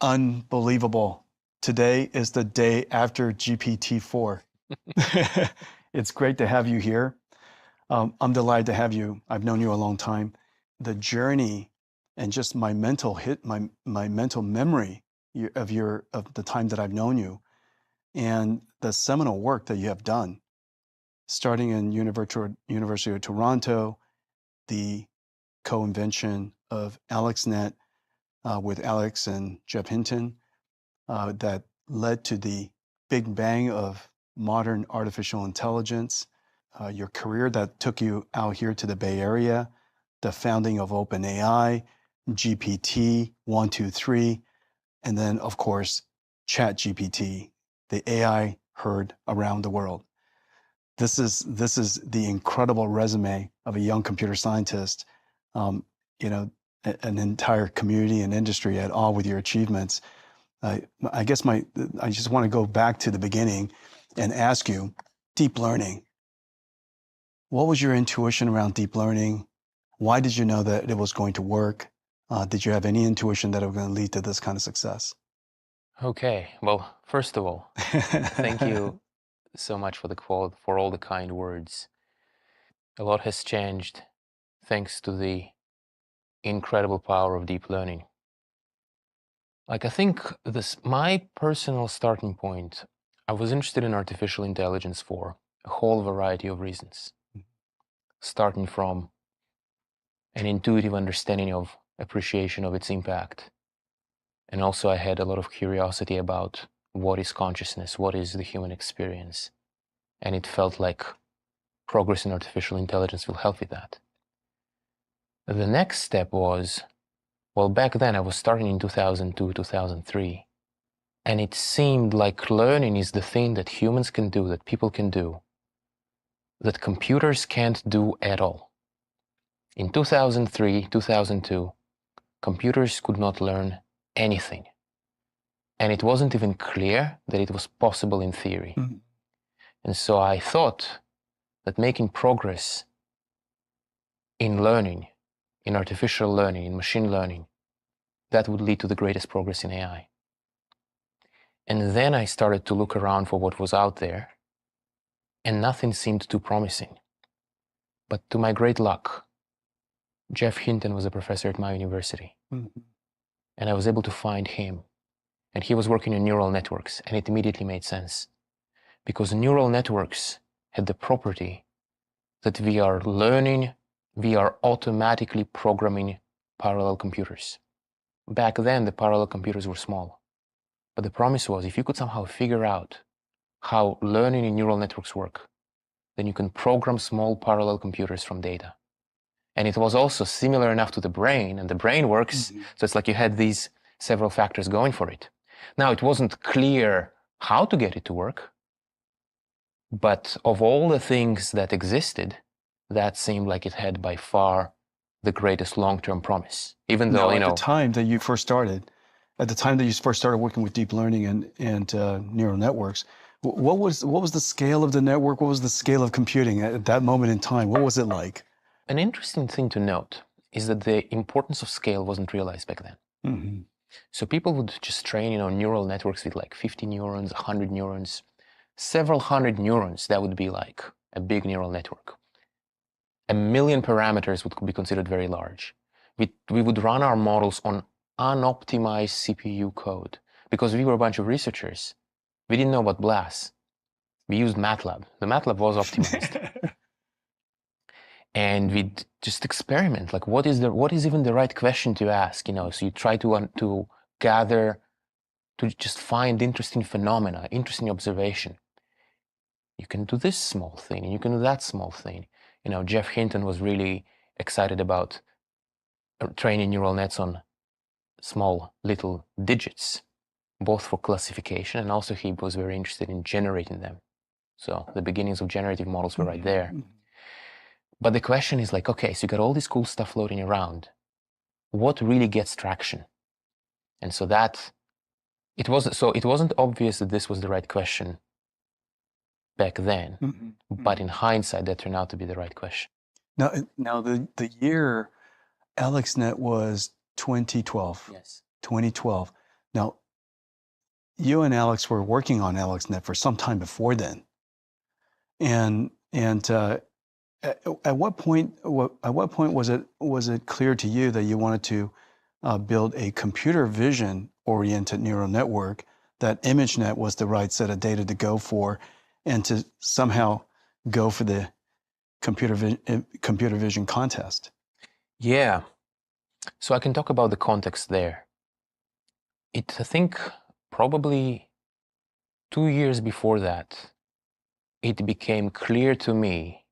Unbelievable. Today is the day after GPT-4. It's great to have you here. I'm delighted to have you. I've known you a long time. The journey and just my mental my mental memory of the time that I've known you, and the seminal work that you have done, starting in University of Toronto, the co-invention of AlexNet with Alex and Jeff Hinton, that led to the big bang of modern artificial intelligence, your career that took you out here to the Bay Area, the founding of OpenAI, GPT 123, and then, of course, ChatGPT, the AI heard around the world. This is the incredible resume of a young computer scientist, an entire community and industry at all with your achievements. I guess I just want to go back to the beginning and ask you, deep learning. What was your intuition around deep learning? Why did you know that it was going to work? Did you have any intuition that it was going to lead to this kind of success? Okay, well, first of all, thank you so much for all the kind words. A lot has changed thanks to the incredible power of deep learning. I think my personal starting point, I was interested in artificial intelligence for a whole variety of reasons, starting from an intuitive understanding of appreciation of its impact. And also I had a lot of curiosity about what is consciousness, what is the human experience. And it felt like progress in artificial intelligence will help with that. The next step was, well, back then I was starting in 2002, 2003, and it seemed like learning is the thing that humans can do, that people can do, that computers can't do at all. In 2003, 2002, computers could not learn anything. And it wasn't even clear that it was possible in theory. Mm-hmm. And so I thought that making progress in learning, in artificial learning, in machine learning, that would lead to the greatest progress in AI. And then I started to look around for what was out there, and nothing seemed too promising. But to my great luck, Jeff Hinton was a professor at my university. Mm-hmm. And I was able to find him. And he was working on neural networks, and it immediately made sense. Because neural networks had the property that we are automatically programming parallel computers. Back then, the parallel computers were small. But the promise was, if you could somehow figure out how learning in neural networks work, then you can program small parallel computers from data. And it was also similar enough to the brain, and the brain works, so it's like you had these several factors going for it. Now, it wasn't clear how to get it to work, but of all the things that existed, that seemed like it had by far the greatest long-term promise. Even though, at the time that you first started working with deep learning and neural networks, what was the scale of the network? What was the scale of computing at that moment in time? What was it like? An interesting thing to note is that the importance of scale wasn't realized back then. Mm-hmm. So people would just train, neural networks with like 50 neurons, 100 neurons, several hundred neurons. That would be like a big neural network. 1 million parameters would be considered very large. We would run our models on unoptimized CPU code because we were a bunch of researchers. We didn't know about BLAS. We used MATLAB. The MATLAB was optimized. And we'd just experiment, like what is even the right question to ask, So you try to gather, to just find interesting phenomena, interesting observation. You can do this small thing, and you can do that small thing. Jeff Hinton was really excited about training neural nets on small little digits, both for classification, and also he was very interested in generating them. So the beginnings of generative models were right there. But the question is like, okay, so you got all this cool stuff floating around. What really gets traction? And so it wasn't obvious that this was the right question back then, but in hindsight, that turned out to be the right question. Now the year AlexNet was 2012. Yes. 2012. Now, you and Alex were working on AlexNet for some time before then. And at what point was it clear to you that you wanted to build a computer vision oriented neural network, that ImageNet was the right set of data to go for, and to somehow go for the computer vision contest? Yeah. So I can talk about the context there. I think probably 2 years before that, it became clear to me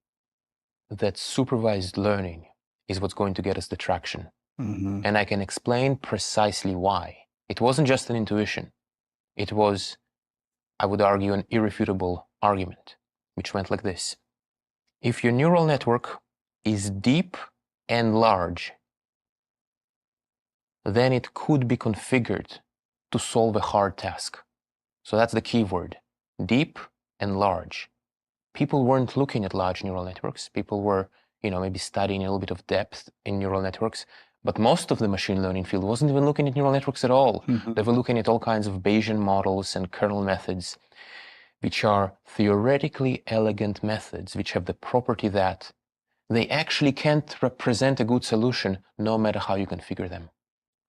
that supervised learning is what's going to get us the traction. Mm-hmm. And I can explain precisely why. It wasn't just an intuition. It was, I would argue, an irrefutable argument, which went like this. If your neural network is deep and large, then it could be configured to solve a hard task. So that's the key word, deep and large. People weren't looking at large neural networks. People were, maybe studying a little bit of depth in neural networks. But most of the machine learning field wasn't even looking at neural networks at all. Mm-hmm. They were looking at all kinds of Bayesian models and kernel methods, which are theoretically elegant methods, which have the property that they actually can't represent a good solution no matter how you configure them.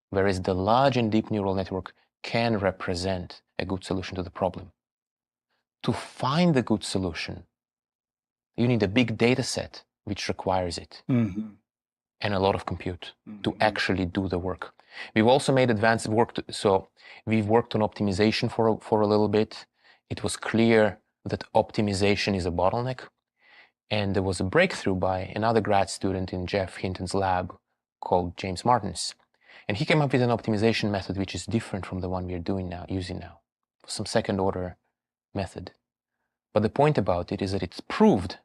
Whereas the large and deep neural network can represent a good solution to the problem. To find the good solution, you need a big data set, which requires it, Mm-hmm. and a lot of compute to Mm-hmm. actually do the work. We've also made advanced work, so we've worked on optimization for a little bit. It was clear that optimization is a bottleneck, and there was a breakthrough by another grad student in Jeff Hinton's lab called James Martins. And he came up with an optimization method which is different from the one we are using now, some second order method. But the point about it is that it's proved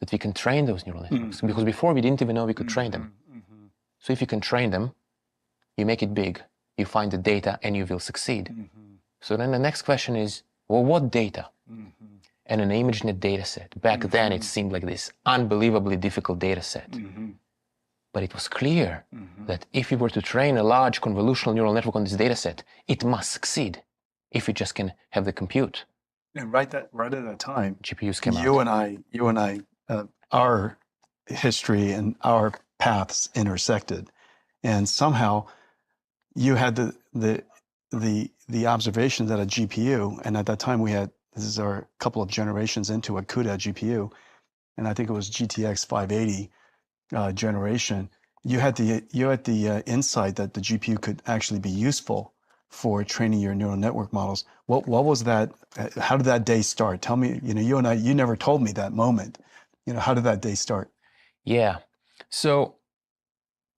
that we can train those neural networks, Mm-hmm. because before we didn't even know we could train them. Mm-hmm. So if you can train them, you make it big, you find the data, and you will succeed. Mm-hmm. So then the next question is, well, what data? Mm-hmm. And an ImageNet data set. Back then, it seemed like this unbelievably difficult data set. Mm-hmm. But it was clear that if we were to train a large convolutional neural network on this data set, it must succeed if we just can have the compute. And right at that time, GPUs came you out. and I, our history and our paths intersected, and somehow you had the observations at a GPU, and at that time this is our couple of generations into a CUDA GPU, and I think it was GTX 580 generation. You had the insight that the GPU could actually be useful for training your neural network models. What was that? How did that day start? Tell me. You and I, you never told me that moment. How did that day start? Yeah. So,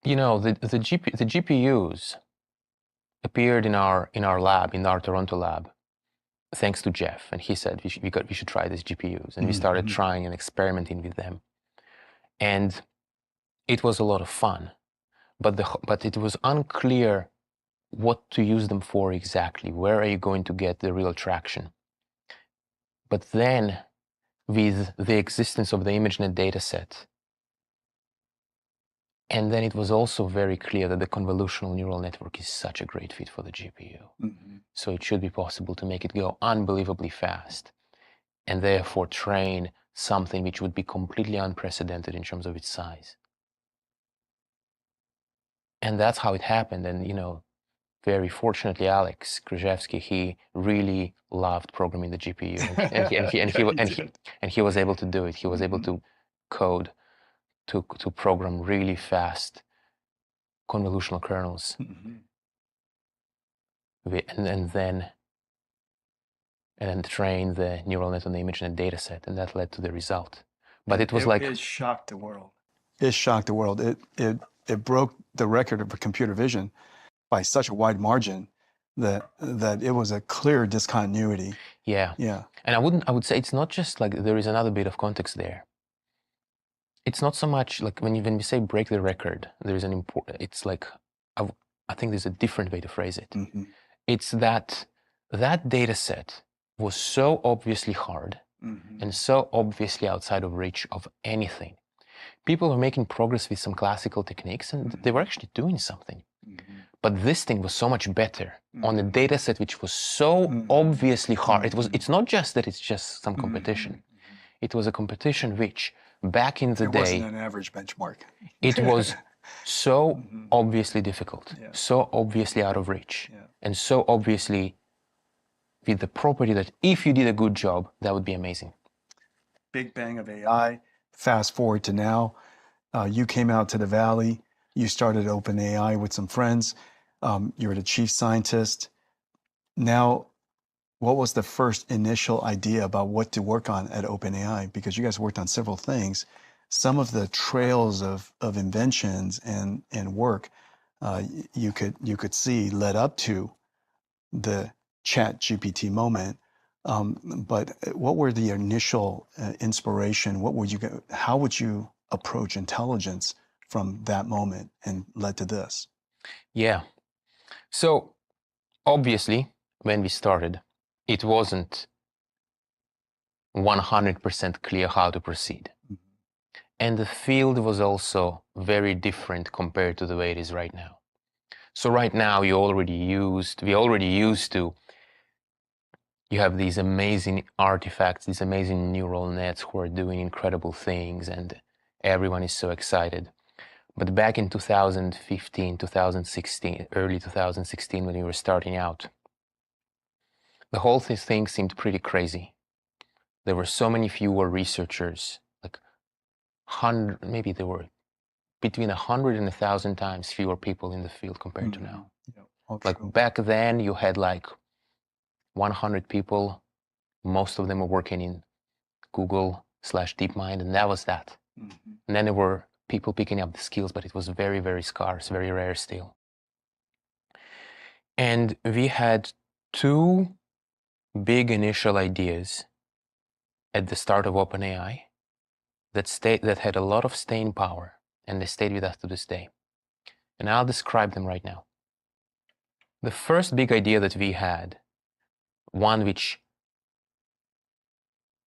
the GPUs appeared in our lab, in our Toronto lab, thanks to Jeff, and he said we should try these GPUs, and we started trying and experimenting with them, and it was a lot of fun, but it was unclear what to use them for exactly. Where are you going to get the real traction? But then, with the existence of the ImageNet dataset, and then it was also very clear that the convolutional neural network is such a great fit for the GPU. Mm-hmm. So it should be possible to make it go unbelievably fast, and therefore train something which would be completely unprecedented in terms of its size. And that's how it happened. And, very fortunately, Alex Krzyzewski, he really loved programming the GPU, and he was able to do it. He was able to code, to program really fast convolutional kernels, and then train the neural net on the ImageNet dataset, and that led to the result. But it was it shocked the world. It shocked the world. It broke the record of computer vision by such a wide margin that it was a clear discontinuity. Yeah. And I would say it's not just like, there is another bit of context there. It's not so much like when we say break the record, there is it's like, I think there's a different way to phrase it. Mm-hmm. It's that data set was so obviously hard and so obviously outside of reach of anything. People were making progress with some classical techniques, and they were actually doing something. But this thing was so much better on a data set which was so obviously hard. It's not just that it's just some competition. It was a competition which, back in the day, it wasn't an average benchmark. It was so obviously difficult, so obviously out of reach, and so obviously with the property that if you did a good job, that would be amazing. Big bang of AI. Fast forward to now, you came out to the Valley. You started OpenAI with some friends. You were the chief scientist. Now, what was the first initial idea about what to work on at OpenAI? Because you guys worked on several things. Some of the trails of inventions and work you could see led up to the Chat GPT moment. But what were the initial inspiration? How would you approach intelligence from that moment and led to this? Yeah. So obviously, when we started, it wasn't 100% clear how to proceed. And the field was also very different compared to the way it is right now. So right now, we already used to, you have these amazing artifacts, these amazing neural nets who are doing incredible things, and everyone is so excited. But back in 2015, 2016, early 2016, when we were starting out, the whole thing seemed pretty crazy. There were so many fewer researchers, like 100, maybe there were between 100 and 1,000 times fewer people in the field compared to now. Like back then, you had like 100 people. Most of them were working in Google/DeepMind, and that was that. And then there were people picking up the skills, but it was very, very scarce, very rare still. And we had two big initial ideas at the start of OpenAI that had a lot of staying power, and they stayed with us to this day. And I'll describe them right now. The first big idea that we had, one which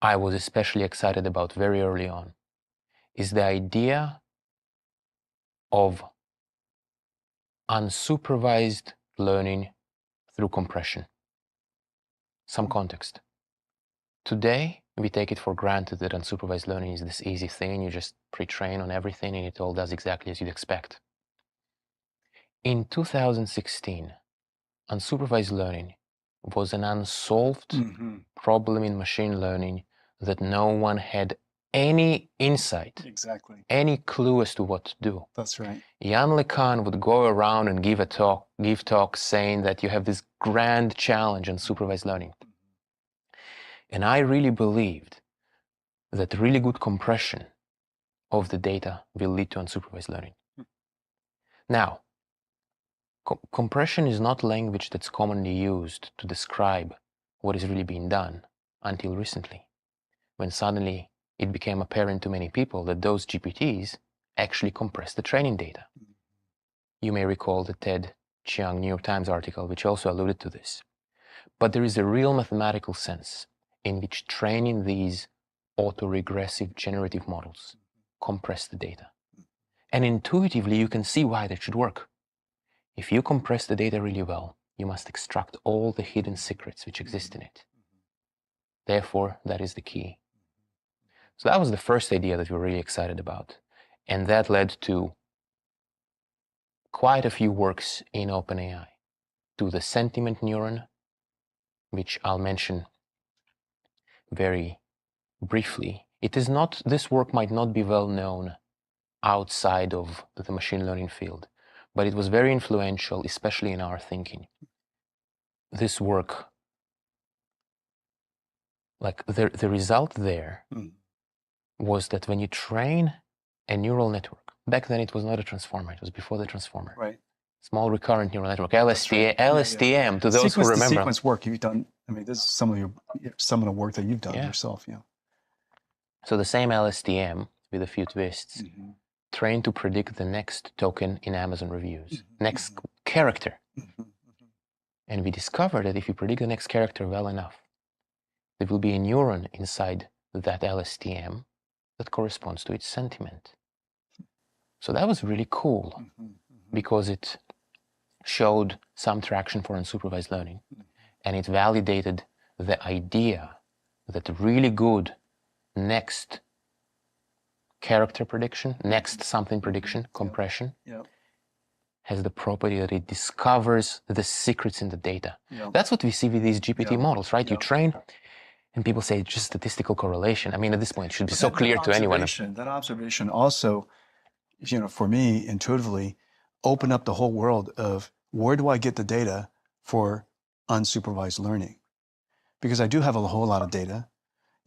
I was especially excited about very early on, is the idea of unsupervised learning through compression. Some context. Today, we take it for granted that unsupervised learning is this easy thing. You just pre-train on everything and it all does exactly as you'd expect. In 2016, unsupervised learning was an unsolved problem in machine learning that no one had any insight, any clue as to what to do. That's right. Jan LeCun would go around and give talks saying that you have this grand challenge on supervised learning. And I really believed that really good compression of the data will lead to unsupervised learning. Now, compression is not language that's commonly used to describe what is really being done until recently, when suddenly it became apparent to many people that those GPTs actually compress the training data. You may recall the Ted Chiang New York Times article, which also alluded to this. But there is a real mathematical sense in which training these autoregressive generative models compress the data. And intuitively, you can see why that should work. If you compress the data really well, you must extract all the hidden secrets which exist in it. Therefore, that is the key. So that was the first idea that we were really excited about. And that led to quite a few works in OpenAI, to the sentiment neuron, which I'll mention very briefly. This work might not be well known outside of the machine learning field, but it was very influential, especially in our thinking. This work, like the result there was that when you train a neural network, back then it was not a transformer, it was before the transformer. Right. Small recurrent neural network, LSTM, to those who remember. The sequence work you've done, I mean, this is some of the work that you've done yourself, So the same LSTM with a few twists, trained to predict the next token in Amazon reviews, next character. And we discovered that if you predict the next character well enough, there will be a neuron inside that LSTM that corresponds to its sentiment. So that was really cool because it showed some traction for unsupervised learning. And it validated the idea that really good next character prediction, next something prediction, compression, has the property that it discovers the secrets in the data. That's what we see with these GPT models, right? You train, and people say it's just statistical correlation. I mean, at this point, it should be so clear to anyone. That observation also, for me, intuitively, opened up the whole world of where do I get the data for unsupervised learning? Because I do have a whole lot of data.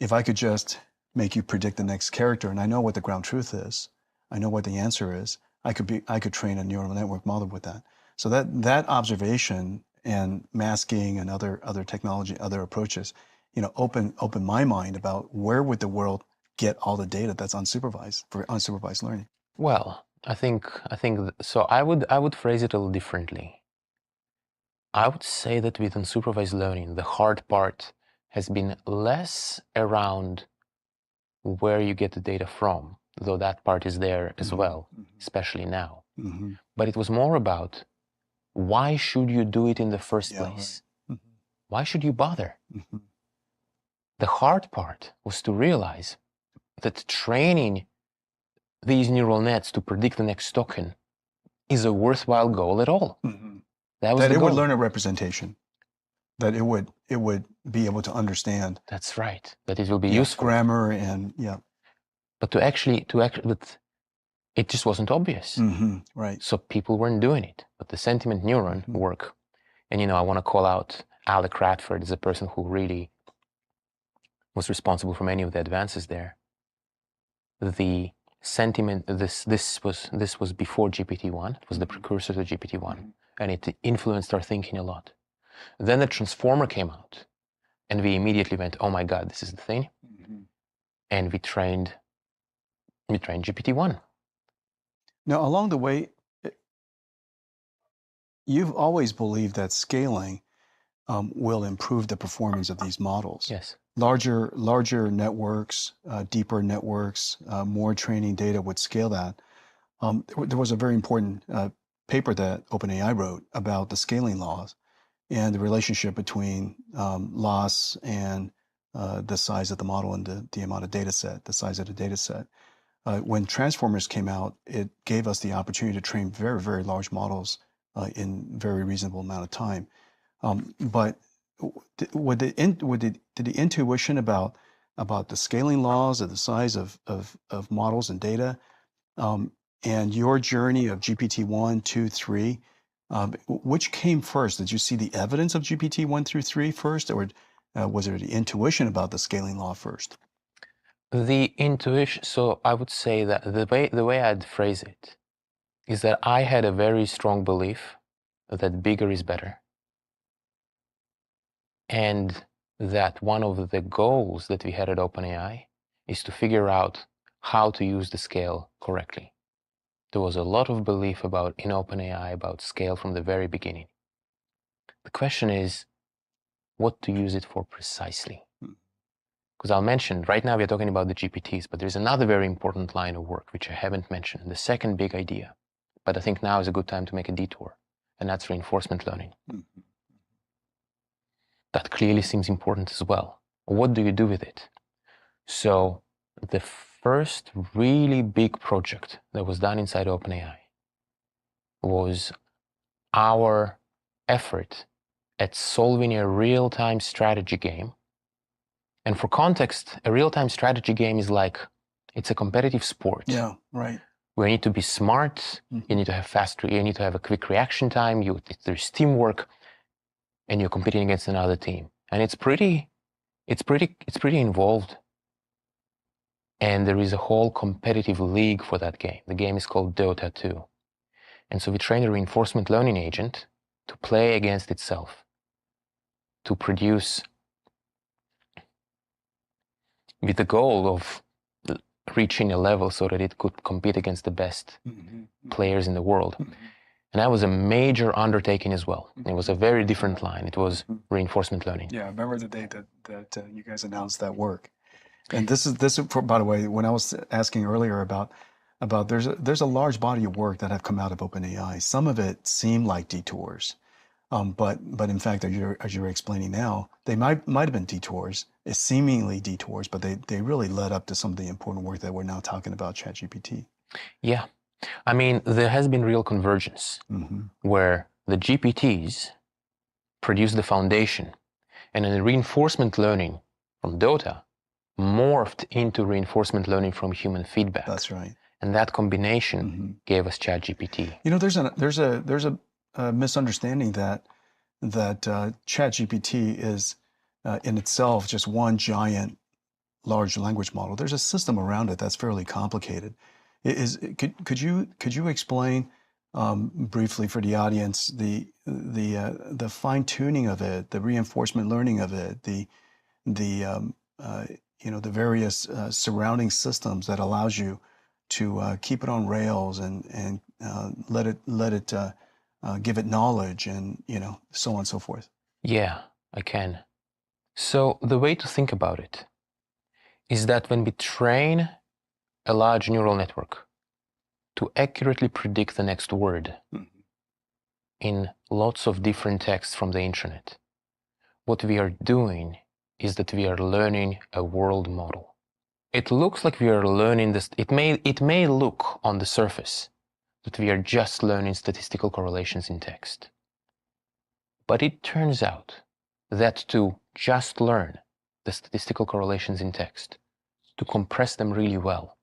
If I could just make you predict the next character, and I know what the ground truth is, I know what the answer is, I could train a neural network model with that. So that observation and masking and other technology, other approaches, open my mind about where would the world get all the data that's unsupervised for unsupervised learning. Well, I think so. I would phrase it a little differently. I would say that with unsupervised learning, the hard part has been less around where you get the data from, though that part is there as well, especially now. But it was more about why should you do it in the first place? Right. Why should you bother? The hard part was to realize that training these neural nets to predict the next token is a worthwhile goal at all. That was the goal. Would learn a representation, that it would be able to understand. That's right. That it will be useful. Grammar and But but it just wasn't obvious. Right. So people weren't doing it. But the sentiment neuron work, and I want to call out Alec Radford as a person who really was responsible for many of the advances there. The sentiment, this was before GPT-1. It was the precursor to GPT-1, and it influenced our thinking a lot. Then the transformer came out, and we immediately went, oh my God, this is the thing. And we trained GPT-1. Now, along the way, you've always believed that scaling will improve the performance of these models. Yes. Larger networks, deeper networks, more training data would scale that. There was a very important paper that OpenAI wrote about the scaling laws and the relationship between loss and the size of the model and the amount of data set, the size of the data set. When transformers came out, it gave us the opportunity to train very, very large models in very reasonable amount of time. But did the intuition about the scaling laws of the size of models and data, and your journey of GPT-1, 2, 3, which came first? Did you see the evidence of GPT-1 through 3 first, or was there the intuition about the scaling law first? The intuition. So I would say that the way I'd phrase it is that I had a very strong belief that bigger is better. And that one of the goals that we had at OpenAI is to figure out how to use the scale correctly. There was a lot of belief in OpenAI about scale from the very beginning. The question is, what to use it for precisely? Because I'll mention, right now we're talking about the GPTs, but there's another very important line of work which I haven't mentioned, the second big idea. But I think now is a good time to make a detour, and that's reinforcement learning. That clearly seems important as well. What do you do with it? So the first really big project that was done inside OpenAI was our effort at solving a real-time strategy game. And for context, a real-time strategy game is like, it's a competitive sport. Yeah, right. Where you need to be smart, you need to have you need to have a quick reaction time, there's teamwork, and you're competing against another team. And it's pretty involved. And there is a whole competitive league for that game. The game is called Dota 2. And so we trained a reinforcement learning agent to play against itself, to produce, with the goal of reaching a level so that it could compete against the best players in the world. And that was a major undertaking as well. It was a very different line. It was reinforcement learning. Yeah, I remember the day that you guys announced that work. And this is by the way, when I was asking earlier about about there's a large body of work that have come out of OpenAI. Some of it seemed like detours, but in fact, as you're explaining now, they might have been detours. It's seemingly detours, but they really led up to some of the important work that we're now talking about, ChatGPT. Yeah, I mean, there has been real convergence where the GPTs produce the foundation, and then reinforcement learning from Dota morphed into reinforcement learning from human feedback. That's right. And that combination gave us ChatGPT. You know, there's a misunderstanding that ChatGPT is in itself just one giant large language model. There's a system around it that's fairly complicated. Could you explain briefly for the audience the fine tuning of it, the reinforcement learning of it, the various surrounding systems that allows you to keep it on rails and let it give it knowledge and so on and so forth? Yeah, I can. So the way to think about it is that when we train a large neural network to accurately predict the next word in lots of different texts from the internet, what we are doing is that we are learning a world model. It looks like we are learning this. It may look on the surface that we are just learning statistical correlations in text. But it turns out that to just learn the statistical correlations in text, to compress them really well,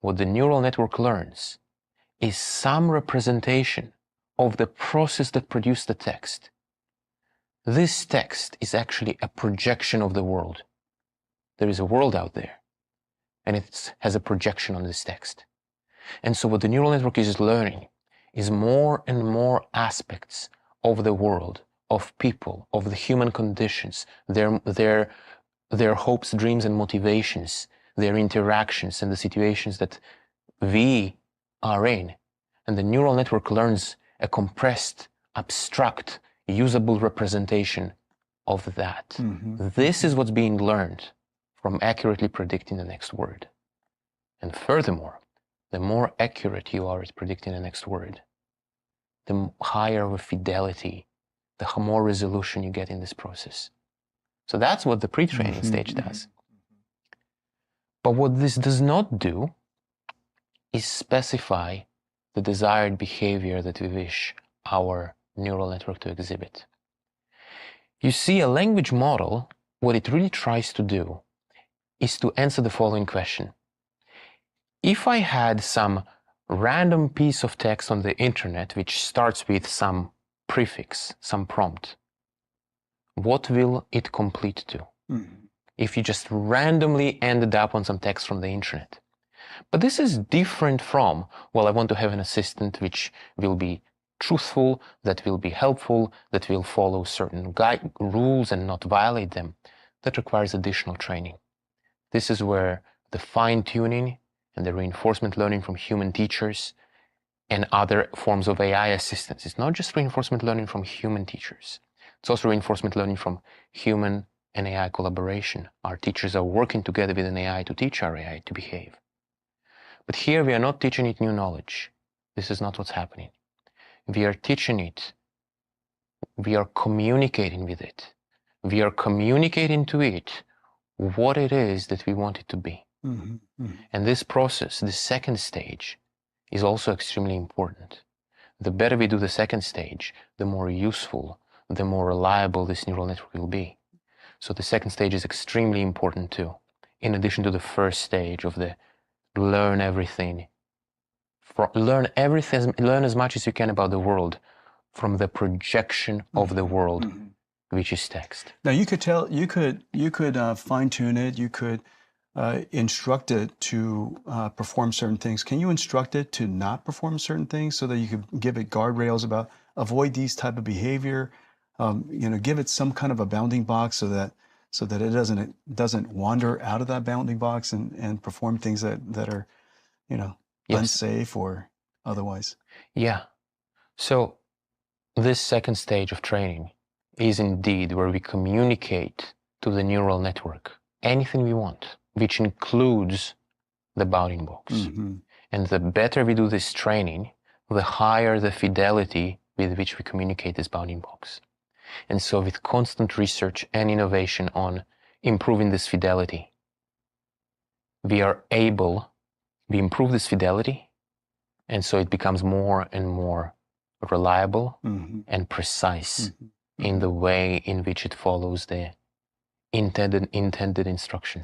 what the neural network learns is some representation of the process that produced the text. This text is actually a projection of the world. There is a world out there, and it has a projection on this text. And so what the neural network is learning is more and more aspects of the world, of people, of the human conditions, their hopes, dreams, and motivations, their interactions, and the situations that we are in. And the neural network learns a compressed, abstract, usable representation of that. This is what's being learned from accurately predicting the next word. And furthermore, the more accurate you are at predicting the next word, the higher the fidelity, the more resolution you get in this process. So that's what the pre-training stage does. But what this does not do is specify the desired behavior that we wish our neural network to exhibit. You see, a language model, what it really tries to do is to answer the following question. If I had some random piece of text on the internet which starts with some prefix, some prompt, what will it complete to? If you just randomly ended up on some text from the internet. But this is different from, well, I want to have an assistant which will be truthful, that will be helpful, that will follow certain rules and not violate them. That requires additional training. This is where the fine-tuning and the reinforcement learning from human teachers and other forms of AI assistance. It's not just reinforcement learning from human teachers. It's also reinforcement learning from human and AI collaboration. Our teachers are working together with an AI to teach our AI to behave. But here we are not teaching it new knowledge. This is not what's happening. We are teaching it. We are communicating with it. We are communicating to it what it is that we want it to be. And this process, this second stage, is also extremely important. The better we do the second stage, the more useful, the more reliable this neural network will be. So the second stage is extremely important too, in addition to the first stage of the learn everything. Learn as much as you can about the world from the projection of the world, which is text. Now you could fine tune it. You could instruct it to perform certain things. Can you instruct it to not perform certain things so that you could give it guardrails about avoid these type of behavior? Give it some kind of a bounding box so that it doesn't wander out of that bounding box and perform things that are, unsafe or otherwise. Yeah. So this second stage of training is indeed where we communicate to the neural network anything we want, which includes the bounding box. And the better we do this training, the higher the fidelity with which we communicate this bounding box. And so with constant research and innovation on improving this fidelity, we improve this fidelity, and so it becomes more and more reliable and precise in the way in which it follows the intended instructions.